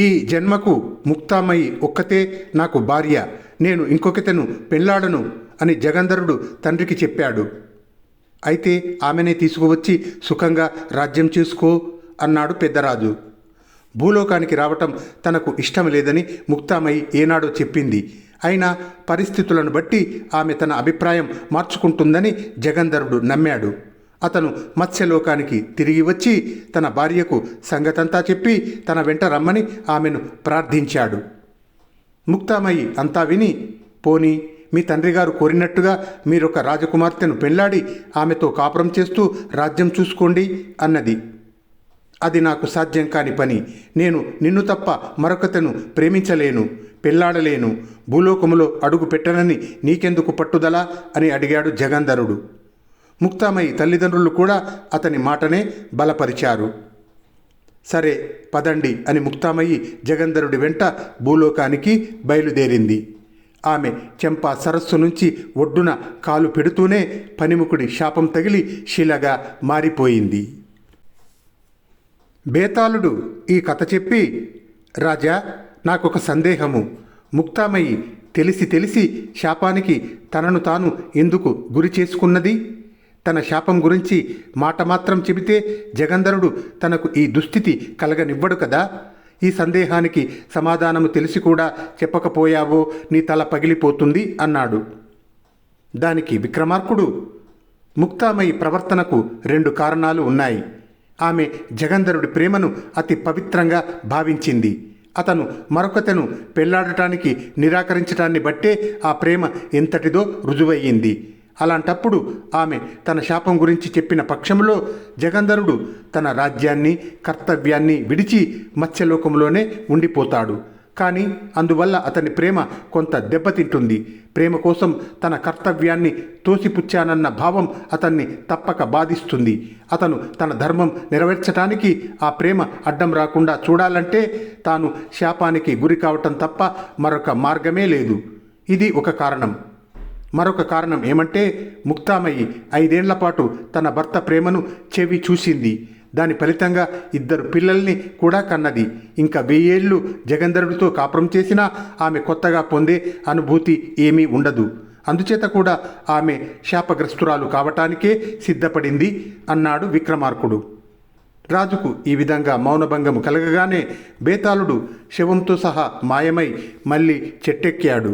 ఈ జన్మకు ముక్తామయి ఒక్కతే నాకు భార్య, నేను ఇంకొకతెను పెళ్లాడను అని జగంధరుడు తండ్రికి చెప్పాడు. అయితే ఆమెనే తీసుకువచ్చి సుఖంగా రాజ్యం చేసుకో అన్నాడు పెద్దరాజు. భూలోకానికి రావటం తనకు ఇష్టం లేదని ముక్తామయి ఏనాడో చెప్పింది. అయినా పరిస్థితులను బట్టి ఆమె తన అభిప్రాయం మార్చుకుంటుందని జగంధరుడు నమ్మాడు. అతను మత్స్యలోకానికి తిరిగి వచ్చి తన భార్యకు సంగతంతా చెప్పి తన వెంట రమ్మని ఆమెను ప్రార్థించాడు. ముక్తామయి అంతా విని, పోనీ మీ తండ్రిగారు కోరినట్టుగా మీరొక రాజకుమార్తెను పెళ్లాడి ఆమెతో కాపురం చేస్తూ రాజ్యం చూసుకోండి అన్నది. అది నాకు సాధ్యం కాని పని. నేను నిన్ను తప్ప మరొకతను ప్రేమించలేను, పెళ్లాడలేను. భూలోకములో అడుగు పెట్టనని నీకెందుకు పట్టుదల అని అడిగాడు జగంధరుడు. ముక్తామయి తల్లిదండ్రులు కూడా అతని మాటనే బలపరిచారు. సరే పదండి అని ముక్తామయి జగంధరుడి వెంట భూలోకానికి బయలుదేరింది. ఆమె చెంపా సరస్సు నుంచి ఒడ్డున కాలు పెడుతూనే పనిముకుడి శాపం తగిలి శిలగా మారిపోయింది. బేతాళుడు ఈ కథ చెప్పి, రాజా, నాకొక సందేహము. ముక్తామయి తెలిసి శాపానికి తనను తాను ఎందుకు గురి చేసుకున్నది? తన శాపం గురించి మాట మాత్రం చెబితే జగంధరుడు తనకు ఈ దుస్థితి కలగనివ్వడు కదా. ఈ సందేహానికి సమాధానము తెలిసి కూడా చెప్పకపోయావో నీ తల పగిలిపోతుంది అన్నాడు. దానికి విక్రమార్కుడు, ముక్తామయి ప్రవర్తనకు 2 కారణాలు ఉన్నాయి. ఆమె జగంధరుడి ప్రేమను అతి పవిత్రంగా భావించింది. అతను మరొకతను పెళ్లాడటానికి నిరాకరించటాన్ని బట్టే ఆ ప్రేమ ఎంతటిదో రుజువయ్యింది. అలాంటప్పుడు ఆమె తన శాపం గురించి చెప్పిన పక్షంలో జగంధరుడు తన రాజ్యాన్ని, కర్తవ్యాన్ని విడిచి మత్స్యలోకంలోనే ఉండిపోతాడు. కానీ అందువల్ల అతని ప్రేమ కొంత దెబ్బతింటుంది. ప్రేమ కోసం తన కర్తవ్యాన్ని తోసిపుచ్చానన్న భావం అతన్ని తప్పక బాధిస్తుంది. అతను తన ధర్మం నెరవేర్చడానికి ఆ ప్రేమ అడ్డం రాకుండా చూడాలంటే తాను శాపానికి గురి కావటం తప్ప మరొక మార్గమే లేదు. ఇది ఒక కారణం. మరొక కారణం ఏమంటే, ముక్తామయి 5 ఏళ్ల పాటు తన భర్త ప్రేమను చెవి చూసింది. దాని ఫలితంగా 2 పిల్లల్ని కూడా కన్నది. ఇంకా 1000 ఏళ్ళు జగంధరుడితో కాపురం చేసినా ఆమె కొత్తగా పొందే అనుభూతి ఏమీ ఉండదు. అందుచేత కూడా ఆమె శాపగ్రస్తురాలు కావటానికే సిద్ధపడింది అన్నాడు విక్రమార్కుడు. రాజుకు ఈ విధంగా మౌనభంగము కలగగానే బేతాళుడు శవంతో సహా మాయమై మళ్ళీ చెట్టెక్కాడు.